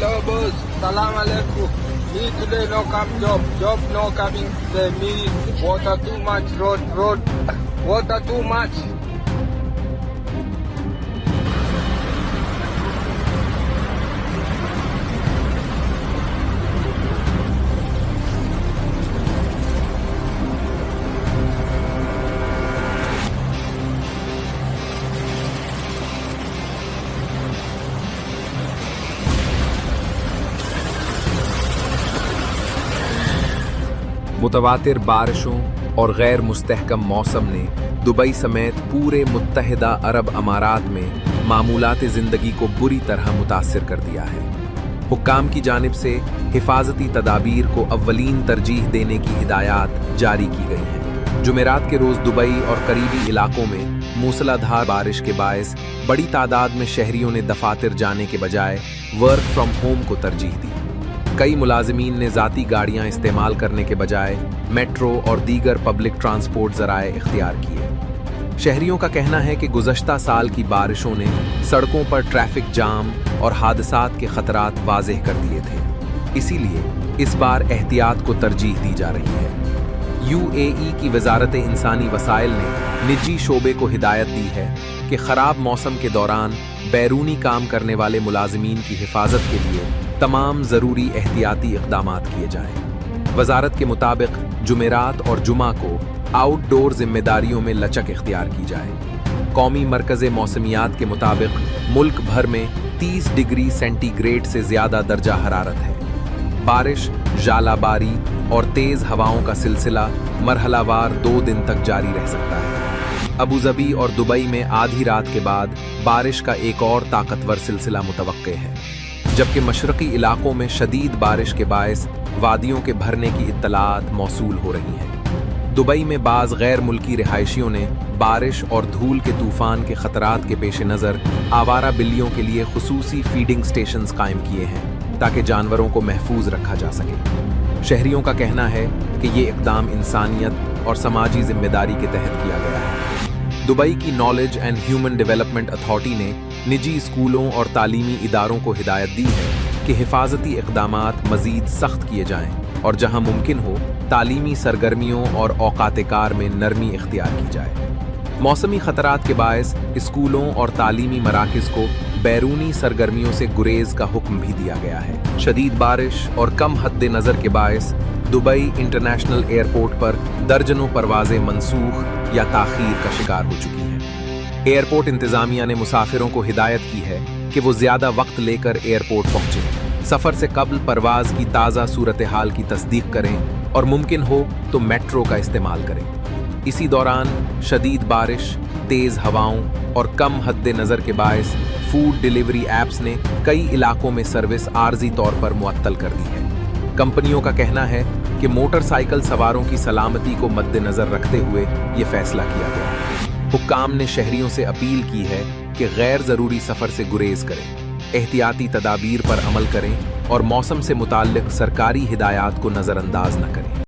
Hello boss, salam alaikum. Me today no come job no coming today. Me water too much, road, water too much. मुतवातिर बारिशों और गैर मुस्तहकम मौसम ने Dubai समेत पूरे मुत्तहिदा अरब अमारात में मामूलात ज़िंदगी को बुरी तरह मुतासिर कर दिया है। हुक्काम की जानिब से हिफाजती तदाबीर को अव्वलीन तरजीह देने की हिदायत जारी की गई हैं। जुमेरात के रोज़ दुबई और करीबी इलाकों में मूसलाधार बारिश के बायस बड़ी तादाद में शहरियों ने दफातर जाने के बजाय वर्क फ्रॉम होम को तरजीह दी। कई मुलाजिमीन ने ज़ाती गाड़ियां इस्तेमाल करने के बजाय मेट्रो और दीगर पब्लिक ट्रांसपोर्ट ज़राए इख्तियार किए। शहरियों का कहना है कि गुज़श्ता साल की बारिशों ने सड़कों पर ट्रैफिक जाम और हादसात के ख़तरात वाज़ेह कर दिए थे, इसीलिए इस बार एहतियात को तरजीह दी जा रही है। यूएई की वजारत इंसानी वसाइल ने निजी शोबे को हिदायत दी है कि ख़राब मौसम के दौरान बैरूनी काम करने वाले मुलाजिमीन की हिफाजत के लिए तमाम ज़रूरी एहतियाती इक़दामात किए जाएं। वजारत के मुताबिक जुमेरात और जुमा को आउटडोर जिम्मेदारियों में लचक इख्तियार की जाए। कौमी मरकज़ मौसमियात के मुताबिक मुल्क भर में 30 डिग्री सेंटीग्रेड से ज़्यादा दर्जा हरारत है। बारिश, जालाबारी और तेज़ हवाओं का सिलसिला मरहलावार 2 दिन तक जारी रह सकता है। अबूज़बी और दुबई में आधी रात के बाद बारिश का एक और ताकतवर सिलसिला मुतवक्के है, जबकि मशरक़ी इलाकों में शदीद बारिश के बायस वादियों के भरने की इत्तलात मौसूल हो रही हैं। दुबई में बाज़ गैर मुल्की रिहायशियों ने बारिश और धूल के तूफ़ान के ख़तरात के पेश नज़र आवारा बिल्लियों के लिए खुसूसी फीडिंग स्टेशंस कायम किए हैं ताकि जानवरों को महफूज रखा जा सके। शहरियों का कहना है कि ये इक़दाम इंसानियत और समाजी जिम्मेदारी के तहत किया गया है। दुबई की knowledge and human development authority ने निजी स्कूलों और तालीमी इदारों को हिदायत दी है कि हिफाजती इक़दामात मज़ीद सख्त किए जाएं और जहां मुमकिन हो तालीमी सरगर्मियों और औकात-ए-कार में नरमी इख्तियार की जाए। मौसमी ख़तरात के बायस स्कूलों और तालीमी मराकिज़ को बैरूनी सरगर्मियों से गुरेज का हुक्म भी दिया गया है। शदीद बारिश और कम हद्द नज़र के बायस दुबई इंटरनेशनल एयरपोर्ट पर दर्जनों परवाज़ें मनसूख या ताख़ीर का शिकार हो चुकी हैं। एयरपोर्ट इंतज़ामिया ने मुसाफिरों को हिदायत की है कि वो ज़्यादा वक्त लेकर एयरपोर्ट पहुँचें, सफ़र से कबल परवाज़ की ताज़ा सूरत हाल की तस्दीक करें और मुमकिन हो तो मेट्रो का इस्तेमाल करें। इसी दौरान शदीद बारिश, तेज़ हवाओं और कम हद्द नज़र के बायस फूड डिलीवरी ऐप्स ने कई इलाकों में सर्विस आर्जी तौर पर मुअत्तल कर दी है। कंपनियों का कहना है कि मोटरसाइकिल सवारों की सलामती को मद्देनज़र रखते हुए ये फैसला किया गया। हुक्काम ने शहरियों से अपील की है कि गैर ज़रूरी सफ़र से गुरेज करें, एहतियाती तदाबीर पर अमल करें और मौसम से मुताल्लिक़ सरकारी हिदायत को नज़रअंदाज न करें।